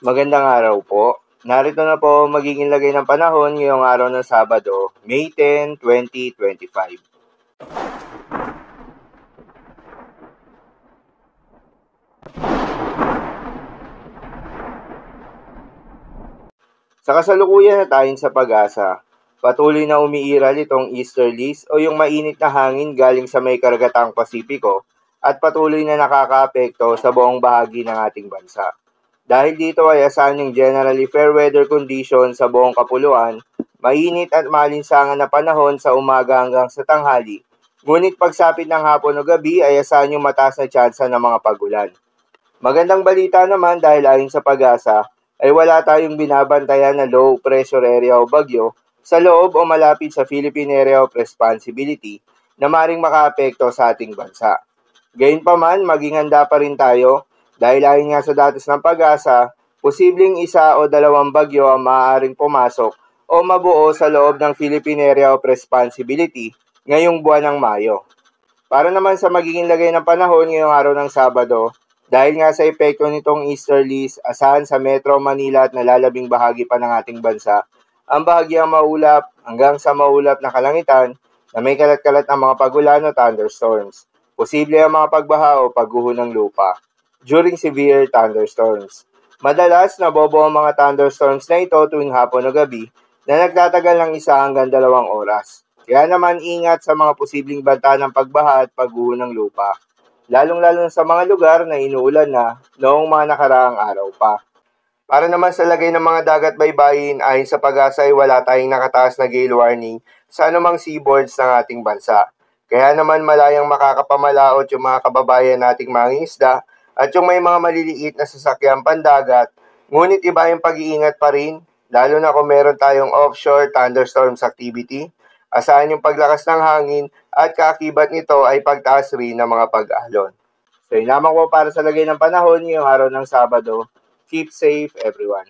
Magandang araw po. Narito na po ang magiging lagay ng panahon ngayong araw ng Sabado, May 10, 2025. Sa kasalukuyan na tayon sa pag-asa, patuloy na umiiral itong easterlies o yung mainit na hangin galing sa may karagatang Pasipiko at patuloy na nakakaapekto sa buong bahagi ng ating bansa. Dahil dito ay asahan yung generally fair weather condition sa buong kapuluan, mainit at malinsangan na panahon sa umaga hanggang sa tanghali. Ngunit pagsapit ng hapon o gabi ay asahan yung mataas na tsansa ng mga pagulan. Magandang balita naman dahil ayon sa pag-asa ay wala tayong binabantayan na low pressure area o bagyo sa loob o malapit sa Philippine Area of Responsibility na maring makaapekto sa ating bansa. Gayunpaman, maging handa pa rin tayo dahil ayon nga sa datos ng pag-asa, posibleng isa o dalawang bagyo ang maaaring pumasok o mabuo sa loob ng Philippine Area of Responsibility ngayong buwan ng Mayo. Para naman sa magiging lagay ng panahon ngayong araw ng Sabado, dahil nga sa epekto nitong easterlies, asahan sa Metro Manila at nalalabing bahagi pa ng ating bansa, ang bahagyang maulap hanggang sa maulap na kalangitan na may kalat-kalat ng mga pagulan o thunderstorms. Posible ang mga pagbaha o pagguho ng lupa during severe thunderstorms. Madalas, nabobo ang mga thunderstorms na ito tuwing hapon o gabi na nagtatagal ng 1 hanggang 2 oras. Kaya naman ingat sa mga posibleng banta ng pagbaha at pagguho ng lupa, lalong-lalo na sa mga lugar na inuulan na noong mga nakaraang araw pa. Para naman sa lagay ng mga dagat baybayin, ayon sa pag-asa ay wala tayong nakataas na gale warning sa anumang seaboards ng ating bansa. Kaya naman malayang makakapamalaot yung mga kababayan nating mangingisda at yung may mga maliliit na sasakyang pandagat, ngunit iba yung pag-iingat pa rin, lalo na kung meron tayong offshore thunderstorms activity. Asahan yung paglakas ng hangin at kaakibat nito ay pagtaas rin ng mga pag-alon. So yun lamang po para sa lagay ng panahon ngayong araw ng Sabado. Keep safe everyone.